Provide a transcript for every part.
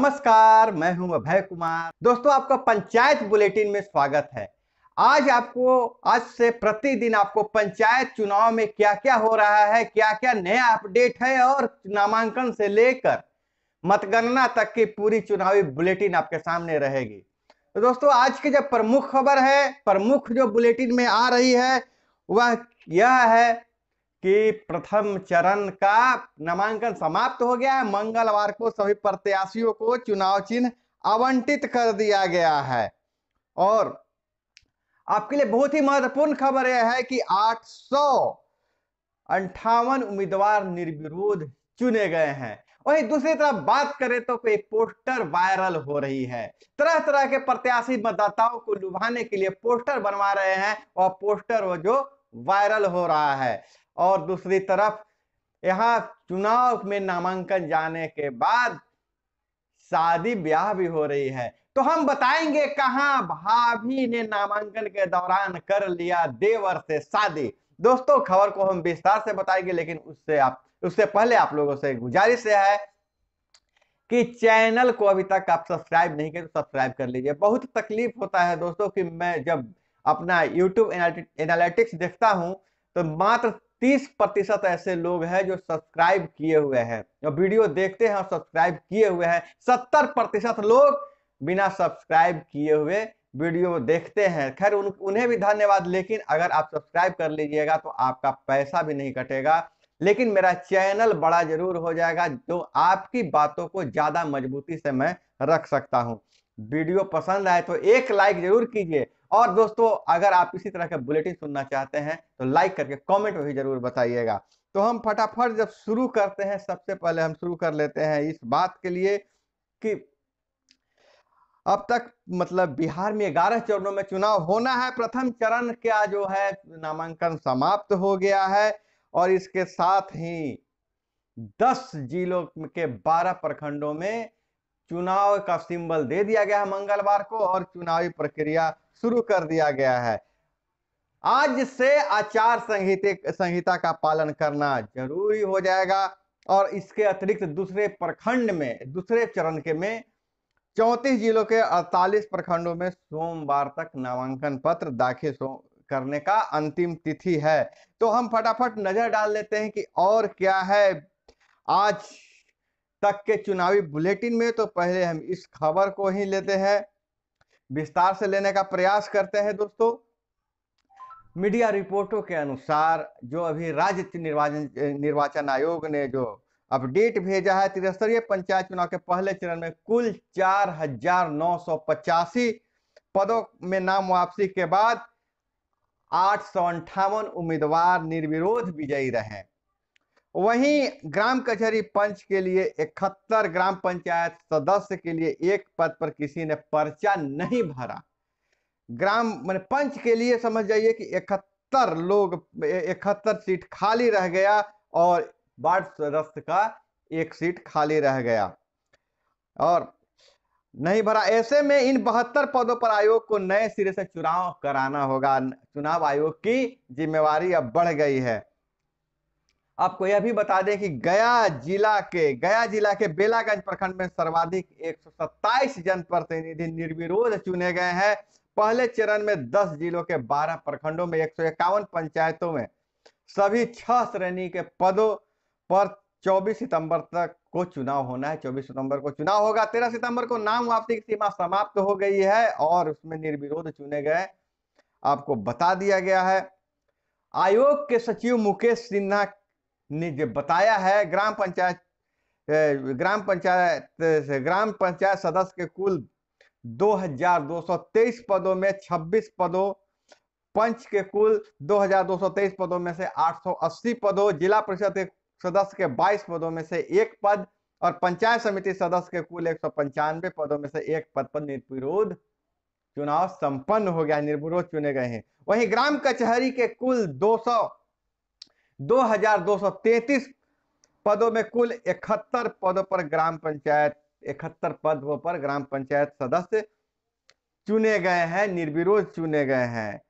नमस्कार, मैं हूं अभय कुमार। दोस्तों, आपका पंचायत बुलेटिन में स्वागत है। आज से प्रतिदिन आपको पंचायत चुनाव में क्या क्या हो रहा है, क्या क्या नया अपडेट है और नामांकन से लेकर मतगणना तक की पूरी चुनावी बुलेटिन आपके सामने रहेगी। तो दोस्तों, आज की जो प्रमुख खबर है, प्रमुख जो बुलेटिन में आ रही है, वह यह है कि प्रथम चरण का नामांकन समाप्त हो गया है। मंगलवार को सभी प्रत्याशियों को चुनाव चिन्ह आवंटित कर दिया गया है। और आपके लिए बहुत ही महत्वपूर्ण खबर यह है कि 858 उम्मीदवार निर्विरोध चुने गए हैं। वहीं दूसरी तरफ बात करें तो कोई पोस्टर वायरल हो रही है। तरह तरह के प्रत्याशी मतदाताओं को लुभाने के लिए पोस्टर बनवा रहे हैं और पोस्टर वो जो वायरल हो रहा है। और दूसरी तरफ यहाँ चुनाव में नामांकन जाने के बाद शादी ब्याह भी हो रही है। तो हम बताएंगे कहां भाभी ने नामांकन के दौरान कर लिया देवर से शादी। दोस्तों, खबर को हम विस्तार से बताएंगे, लेकिन उससे पहले आप लोगों से गुजारिश है कि चैनल को अभी तक आप सब्सक्राइब नहीं किए तो सब्सक्राइब कर लीजिए। बहुत तकलीफ होता है दोस्तों कि मैं जब अपना YouTube एनालिटिक्स देखता हूं तो मात्र 30% ऐसे लोग हैं जो सब्सक्राइब किए हुए हैं, जो वीडियो देखते हैं और सब्सक्राइब किए हुए हैं। 70% लोग बिना सब्सक्राइब किए हुए वीडियो देखते हैं। खैर, उन्हें भी धन्यवाद, लेकिन अगर आप सब्सक्राइब कर लीजिएगा तो आपका पैसा भी नहीं कटेगा, लेकिन मेरा चैनल बड़ा जरूर हो जाएगा, जो आपकी बातों को ज्यादा मजबूती से मैं रख सकता हूं। वीडियो पसंद आए तो एक लाइक जरूर कीजिए। और दोस्तों, अगर आप इसी तरह के बुलेटिन सुनना चाहते हैं तो लाइक करके कमेंट में भी जरूर बताइएगा। तो हम फटाफट जब शुरू करते हैं, सबसे पहले हम शुरू कर लेते हैं इस बात के लिए कि अब तक मतलब बिहार में 11 चरणों में चुनाव होना है। प्रथम चरण का जो है नामांकन समाप्त हो गया है और इसके साथ ही 10 जिलों के 12 प्रखंडों में चुनाव का सिंबल दे दिया गया है मंगलवार को, और चुनावी प्रक्रिया शुरू कर दिया गया है। आज से आचार संहिता का पालन करना जरूरी हो जाएगा। और इसके अतिरिक्त दूसरे चरण के में 34 जिलों के 48 प्रखंडों में सोमवार तक नामांकन पत्र दाखिल करने का अंतिम तिथि है। तो हम फटाफट नजर डाल लेते हैं कि और क्या है आज तक के चुनावी बुलेटिन में। तो पहले हम इस खबर को ही लेते हैं, विस्तार से लेने का प्रयास करते हैं। दोस्तों, मीडिया रिपोर्टों के अनुसार जो अभी राज्य निर्वाचन आयोग ने जो अपडेट भेजा है, त्रिस्तरीय पंचायत चुनाव के पहले चरण में कुल 4,985 पदों में नाम वापसी के बाद 858 उम्मीदवार निर्विरोध विजयी रहे। वहीं ग्राम कचहरी पंच के लिए 71, ग्राम पंचायत सदस्य के लिए एक पद पर किसी ने पर्चा नहीं भरा। ग्राम मान पंच के लिए समझ जाइए कि 71 सीट खाली रह गया और वार्ड सदस्य का एक सीट खाली रह गया और नहीं भरा। ऐसे में इन 72 पदों पर आयोग को नए सिरे से चुनाव कराना होगा। चुनाव आयोग की जिम्मेवारी अब बढ़ गई है। आपको यह भी बता दें कि गया जिला के बेलागंज प्रखंड में सर्वाधिक 127 जनप्रतिनिधि निर्विरोध चुने गए हैं। पहले चरण में 10 जिलों के 12 प्रखंडों में 151 पंचायतों में सभी 6 श्रेणी के पदों पर 24 सितंबर तक को चुनाव होना है। 24 सितंबर को चुनाव होगा। 13 सितंबर को नाम वापसी की सीमा समाप्त हो गई है और उसमें निर्विरोध चुने गए आपको बता दिया गया है। आयोग के सचिव मुकेश सिन्हा ने जो बताया है, ग्राम पंचायत सदस्य के कुल 2,223 पदों में 26 पदों, पंच के कुल 2,223 पदों में से 880 पदों, जिला परिषद के सदस्य के 22 पदों में से एक पद और पंचायत समिति सदस्य के कुल 195 पदों में से एक पद पर निर्विरोध चुनाव संपन्न हो गया, निर्विरोध चुने गए हैं। वहीं ग्राम कचहरी के कुल 2,233 पदों में कुल 71 पदों पर 71 पदों पर ग्राम पंचायत सदस्य चुने गए हैं, निर्विरोध चुने गए हैं।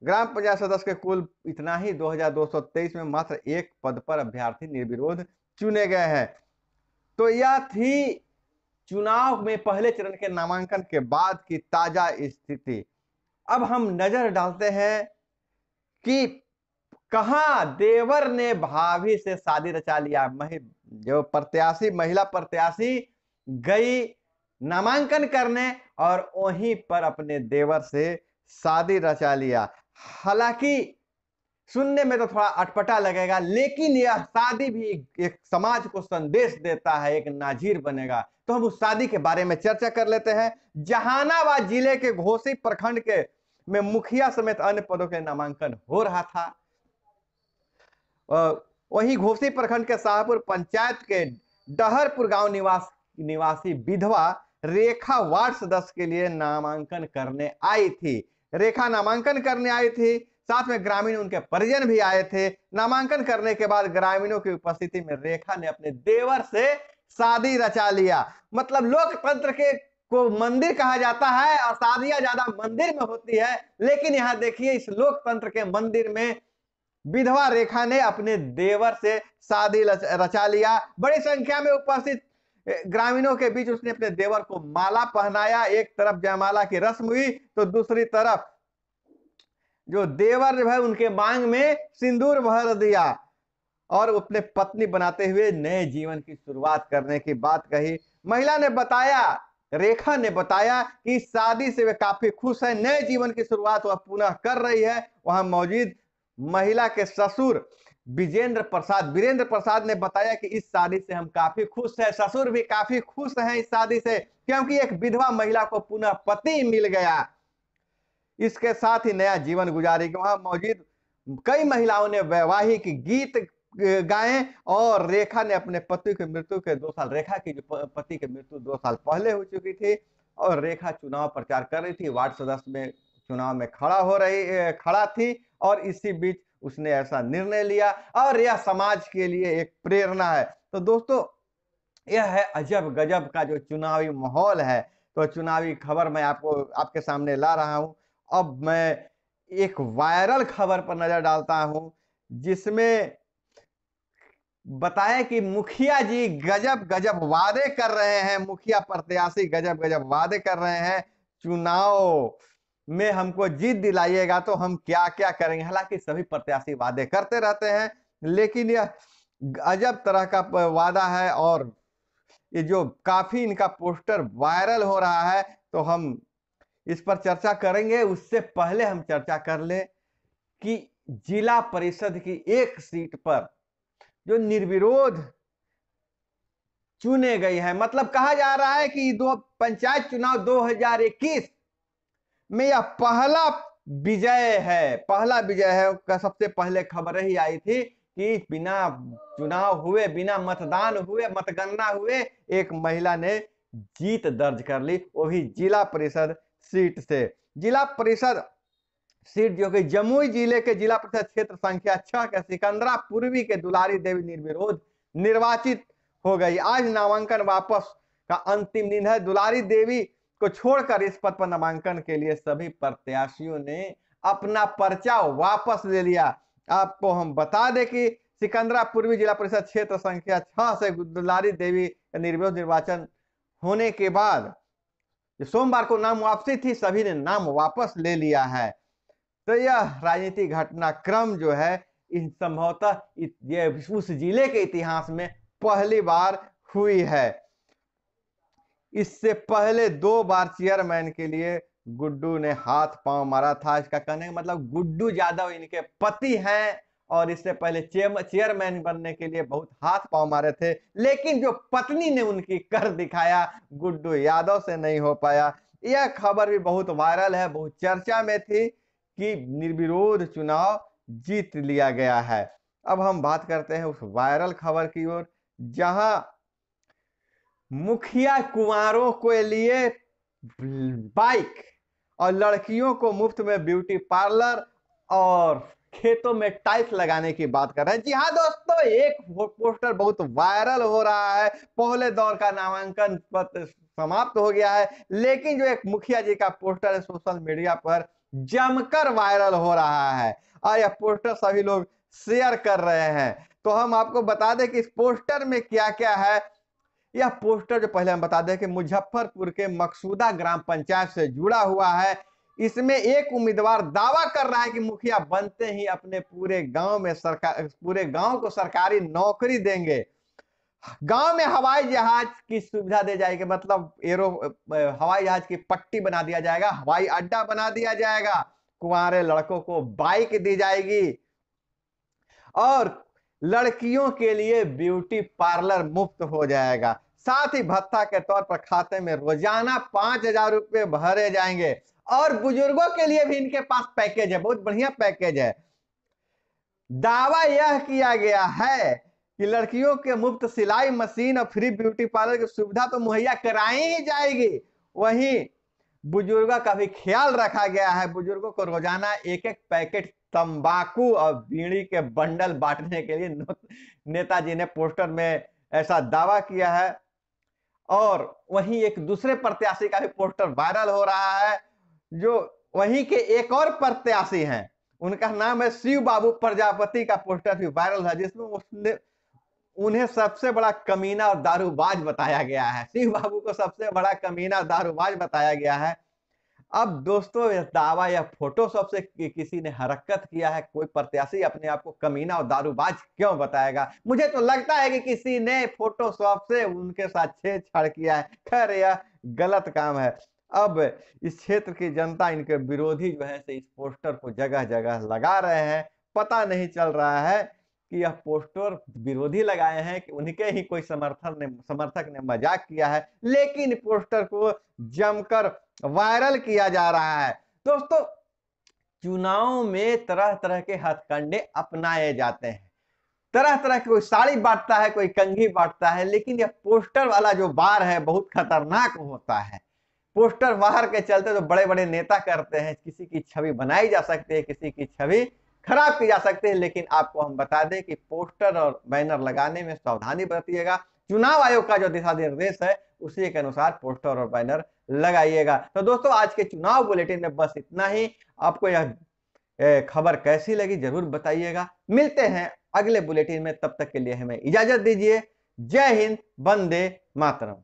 ग्राम पंचायत सदस्य के कुल इतना ही 2,223 में मात्र एक पद पर अभ्यर्थी निर्विरोध चुने गए हैं। तो यह थी चुनाव में पहले चरण के नामांकन के बाद की ताजा स्थिति। अब हम नजर डालते हैं कि कहां देवर ने भाभी से शादी रचा लिया। जो प्रत्याशी, महिला प्रत्याशी गई नामांकन करने और वहीं पर अपने देवर से शादी रचा लिया। हालांकि सुनने में तो थोड़ा अटपटा लगेगा, लेकिन यह शादी भी एक समाज को संदेश देता है, एक नाजीर बनेगा। तो हम उस शादी के बारे में चर्चा कर लेते हैं। जहानाबाद जिले के घोसी प्रखंड के में मुखिया समेत अन्य पदों के नामांकन हो रहा था। वहीं घोसी प्रखंड के शाहपुर पंचायत के डहरपुर गांव निवासी विधवा रेखा वार्ड सदस्य के लिए नामांकन करने आई थी। रेखा नामांकन करने आई थी, साथ में ग्रामीण उनके परिजन भी आए थे। नामांकन करने के बाद ग्रामीणों की उपस्थिति में रेखा ने अपने देवर से शादी रचा लिया। मतलब लोकतंत्र के को मंदिर कहा जाता है और शादियां ज्यादा मंदिर में होती है, लेकिन यहां देखिए इस लोकतंत्र के मंदिर में विधवा रेखा ने अपने देवर से शादी रचा लिया। बड़ी संख्या में उपस्थित ग्रामीणों के बीच उसने अपने देवर को माला पहनाया। एक तरफ जयमाला की रस्म हुई तो दूसरी तरफ जो देवर है उनके मांग में सिंदूर भर दिया और अपने पत्नी बनाते हुए नए जीवन की शुरुआत करने की बात कही। महिला ने बताया, रेखा ने बताया कि शादी से वे काफी खुश है, नए जीवन की शुरुआत वह पुनः कर रही है। वहां मौजूद महिला के ससुर वीरेंद्र प्रसाद ने बताया कि इस शादी से हम काफी खुश हैं। ससुर भी काफी खुश हैं इस शादी से, क्योंकि एक विधवा महिला को पुनः पति मिल गया, इसके साथ ही नया जीवन गुजारेगी। वहां मौजूद कई महिलाओं ने वैवाहिक गीत गाए और रेखा ने अपने पति की मृत्यु के 2 साल, रेखा की जो पति की मृत्यु 2 साल पहले हो चुकी थी और रेखा चुनाव प्रचार कर रही थी, वार्ड सदस्य में चुनाव में खड़ा थी और इसी बीच उसने ऐसा निर्णय लिया और यह समाज के लिए एक प्रेरणा है। तो दोस्तों, यह है अजब गजब का जो चुनावी माहौल है। तो चुनावी खबर मैं आपके सामने ला रहा हूं। अब मैं एक वायरल खबर पर नजर डालता हूं, जिसमें बताया कि मुखिया जी गजब गजब वादे कर रहे हैं, मुखिया प्रत्याशी गजब गजब वादे कर रहे हैं, चुनाव में हमको जीत दिलाइएगा तो हम क्या क्या करेंगे। हालांकि सभी प्रत्याशी वादे करते रहते हैं, लेकिन यह अजब तरह का वादा है और ये जो काफी इनका पोस्टर वायरल हो रहा है, तो हम इस पर चर्चा करेंगे। उससे पहले हम चर्चा कर ले कि जिला परिषद की एक सीट पर जो निर्विरोध चुने गए हैं, मतलब कहा जा रहा है कि पंचायत चुनाव 2021 में यह पहला विजय है। का सबसे पहले खबर ही आई थी कि बिना चुनाव हुए, बिना मतदान हुए, मतगणना हुए एक महिला ने जीत दर्ज कर ली, वो भी जिला परिषद सीट से। जिला परिषद सीट जो कि जमुई जिले के जिला परिषद क्षेत्र संख्या 6 के सिकंदरा पूर्वी के दुलारी देवी निर्विरोध निर्वाचित हो गई। आज नामांकन वापस का अंतिम दिन है। दुलारी देवी को छोड़कर इस पद पर नामांकन के लिए सभी प्रत्याशियों ने अपना पर्चा वापस ले लिया। आपको हम बता दें कि सिकंदरा पूर्वी जिला परिषद क्षेत्र संख्या 6 से दुलारी देवी का निर्विरोध निर्वाचन होने के बाद सोमवार को नाम वापसी थी, सभी ने नाम वापस ले लिया है। तो यह राजनीतिक घटनाक्रम जो है संभवतः ये उस जिले के इतिहास में पहली बार हुई है। इससे पहले 2 बार चेयरमैन के लिए गुड्डू ने हाथ पांव मारा था। इसका कहने का मतलब गुड्डू यादव इनके पति हैं और इससे पहले चेयरमैन बनने के लिए बहुत हाथ पांव मारे थे, लेकिन जो पत्नी ने उनकी कर दिखाया, गुड्डू यादव से नहीं हो पाया। यह खबर भी बहुत वायरल है, बहुत चर्चा में थी कि निर्विरोध चुनाव जीत लिया गया है। अब हम बात करते हैं उस वायरल खबर की ओर, जहां मुखिया कुंवारों के लिए बाइक और लड़कियों को मुफ्त में ब्यूटी पार्लर और खेतों में टाइल्स लगाने की बात कर रहे हैं। जी हाँ दोस्तों, एक पोस्टर बहुत वायरल हो रहा है। पहले दौर का नामांकन पत्र समाप्त हो गया है, लेकिन जो एक मुखिया जी का पोस्टर है सोशल मीडिया पर जमकर वायरल हो रहा है और यह पोस्टर सभी लोग शेयर कर रहे हैं। तो हम आपको बता दें कि इस पोस्टर में क्या क्या है। यह पोस्टर जो पहले हम बता दें कि मुजफ्फरपुर के मकसूदा ग्राम पंचायत से जुड़ा हुआ है। इसमें एक उम्मीदवार दावा कर रहा है कि मुखिया बनते ही अपने पूरे गांव को सरकारी नौकरी देंगे। गांव में हवाई जहाज की सुविधा दे जाएगी, मतलब हवाई जहाज की पट्टी बना दिया जाएगा, हवाई अड्डा बना दिया जाएगा, कुंवारे लड़कों को बाइक दी जाएगी और लड़कियों के लिए ब्यूटी पार्लर मुफ्त हो जाएगा। साथ ही भत्ता के तौर पर खाते में रोजाना 5,000 रुपए भरे जाएंगे और बुजुर्गों के लिए भी इनके पास पैकेज है, बहुत बढ़िया पैकेज है। दावा यह किया गया है कि लड़कियों के मुफ्त सिलाई मशीन और फ्री ब्यूटी पार्लर की सुविधा तो मुहैया कराई ही जाएगी, वहीं बुजुर्गों का भी ख्याल रखा गया है। बुजुर्गों को रोजाना एक एक पैकेट तंबाकू और बीड़ी के बंडल बांटने के लिए नेताजी ने पोस्टर में ऐसा दावा किया है। और वहीं एक दूसरे प्रत्याशी का भी पोस्टर वायरल हो रहा है, जो वहीं के एक और प्रत्याशी हैं, उनका नाम है शिव बाबू प्रजापति का पोस्टर भी वायरल है, जिसमें उन्हें सबसे बड़ा कमीना और दारूबाज बताया गया है। शिव बाबू को सबसे बड़ा कमीना और दारूबाज बताया गया है। अब दोस्तों, यह दावा या फोटोशॉप से किसी ने हरकत किया है, कोई प्रत्याशी अपने आप को कमीना और दारूबाज क्यों बताएगा? मुझे तो लगता है कि किसी ने फोटोशॉप से उनके साथ छेड़छाड़ किया है। खैर, यह गलत काम है। अब इस क्षेत्र की जनता, इनके विरोधी जो है इस पोस्टर को जगह जगह लगा रहे हैं। पता नहीं चल रहा है कि यह पोस्टर विरोधी लगाए हैं कि उनके ही कोई समर्थक ने मजाक किया है, लेकिन पोस्टर को जमकर वायरल किया जा रहा है। दोस्तों, चुनाव में तरह तरह के हथकंडे अपनाए जाते हैं, तरह तरह की, कोई साड़ी बांटता है, कोई कंघी बांटता है, लेकिन यह पोस्टर वाला जो वार है बहुत खतरनाक होता है। पोस्टर वार के चलते तो बड़े बड़े नेता करते हैं, किसी की छवि बनाई जा सकती है, किसी की छवि खराब की जा सकती है, लेकिन आपको हम बता दें कि पोस्टर और बैनर लगाने में सावधानी बरतिएगा। चुनाव आयोग का जो दिशा निर्देश है उसी के अनुसार पोस्टर और बैनर लगाइएगा। तो दोस्तों, आज के चुनाव बुलेटिन में बस इतना ही। आपको यह खबर कैसी लगी जरूर बताइएगा। मिलते हैं अगले बुलेटिन में, तब तक के लिए हमें इजाजत दीजिए। जय हिंद, वंदे मातरम।